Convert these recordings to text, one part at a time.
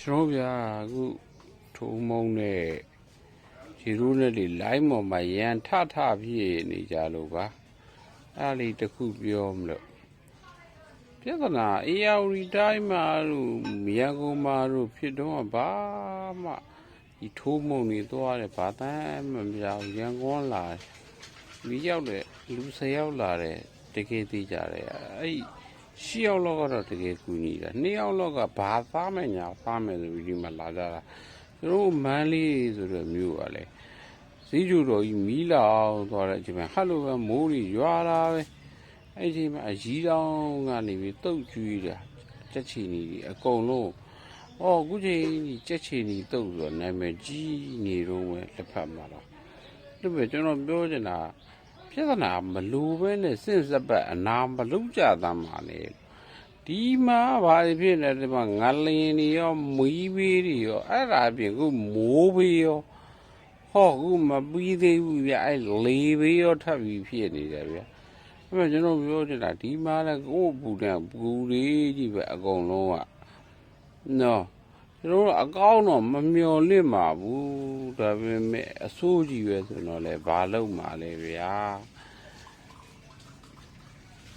ကျွန်တော်ဗျာအခုထုံးမုံနဲ့ဂျီရိုးနဲ့လေလိုင်းပေါ်မှာရန်ထဖြစ်နေကြလို့ပါအဲ့လေးတစ်ခုပြောမလို့ပြဿနာအေယာရီတိုင်းမှာလို့ရန်ကုန်မှာလို့ဖြစ်တော့ဘာမှဒီထိုးမုံနေသွားတယ်ဘာတမ်းမပြောင်းရန်ကုန်လာမိရောက်တယ်လူ10ယောက်လာတယ်တကယ်သိကြတယ်အဲ့10ယောက်လောက်ကတော့တကယ်ကူညီတာ2ယောက်လောက်ကဘာသားမယ်ညာသားမယ်ဆိုပြီးဒီမှာလာကြတာကျွန်တော်မန်းလေးဆိုတော့မျိုးပါလေစည်းကျူတော်ကြီးမီးလောင်သွားတဲ့အချိန်မှာဟတ်လို့ပဲမိုးကြီးရွာလာပဲအဲ့ဒီမှာအကြီးတောင်ကနေပြီးတုတ်ကျွေးတာကြက်ချီနေအကုန်လုံးအခုချိန်ကြီးကြက်ချီနေတုတ်ဆိုတော့နာမည်ကြီးနေတော့ပဲတစ်ဖက်မှာတော့ဒီပဲကျွန်တော်ပြောချင်တာပြဿနာမလိုပဲနဲ့စဉ်စပတ်အနာမလုံးကြသားမှာလေဒီမှာဘာဖြစ်နေလဲဒီမှာငလင်တွေရောမီးဘေးတွေရောအဲ့ဒါပြင်ခုမိုးဘေးရောဟောခုမပြီးသေးဘူးဗျအဲ့လေဘေးရောထပ်ပြီးဖြစ်နေတယ်ဗျအဲ့မဲ့ကျွန်တော်ပြောချင်တာဒီမှာလဲကိုယ့်ဘူးတဲ့ဘူးလေးကြီးပဲအကုန်လုံးကနော်ကျွန်တော်အကောင်းတော့မမျော်လင့်ပါဘူးဒါပေမဲ့အဆိုးကြီးပဲဆိုတော့လေဘာလုပ်မှာလဲဗျာ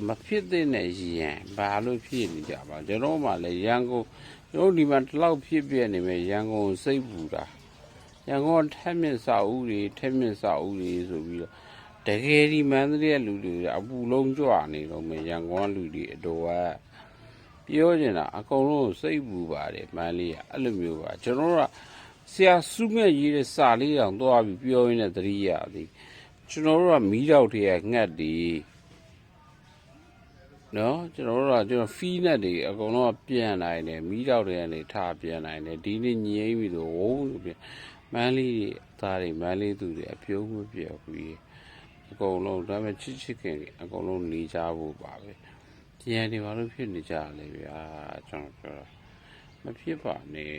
မဖြစ်တဲ့နဲ့ရန်ဘာလို့ဖြစ်နေကြပါကျွန်တော်မှလည်းရန်ကုန်ကျွန်တော်ဒီမှာတလောက်ဖြစ်ပြနေမယ်ရန်ကုန်စိတ်ပူတာရန်ကုန်ထက်မြင့်စာအုပ်တွေထက်မြင့်စာအုပ်တွေဆိုပြီးတော့တကယ်ဒီမန္တလေးလူတွေအပူလုံးကြွနေတော့မယ်ရန်ကုန်လူတွေအတော်ကပြောနေတာအကုန်လုံးစိတ်ပူပါတယ်မန္တလေးကအဲ့လိုမျိုးပါကျွန်တော်တို့ကဆရာစုမြတ်ရေးတဲ့စာလေးတောင်သွားပြီးပြောရင်းနဲ့သတိရသည်ကျွန်တော်တို့ကမီးတောက်တွေငှက်တွေနော်ကျွန်တော်တို့ကဖီးနဲ့တွေအကုန်လုံးပြန်နိုင်တယ်မီးတောက်တွေကနေထားပြန်နိုင်တယ်ဒီနေ့ညိမ့်ပြီးတော့ဝုန်းဆိုပြန်မန်းလေးသားတွေမန်းလေးသူတွေအပြုံးမပြောက်ဘူးအကုန်လုံးဒါပေမဲ့ချစ်ခင်အကုန်လုံးနေကြဖို့ပါပဲကျန်နေဘာလို့ဖြစ်နေကြလဲဗျာကျွန်တော်ပြောမဖြစ်ပါနဲ့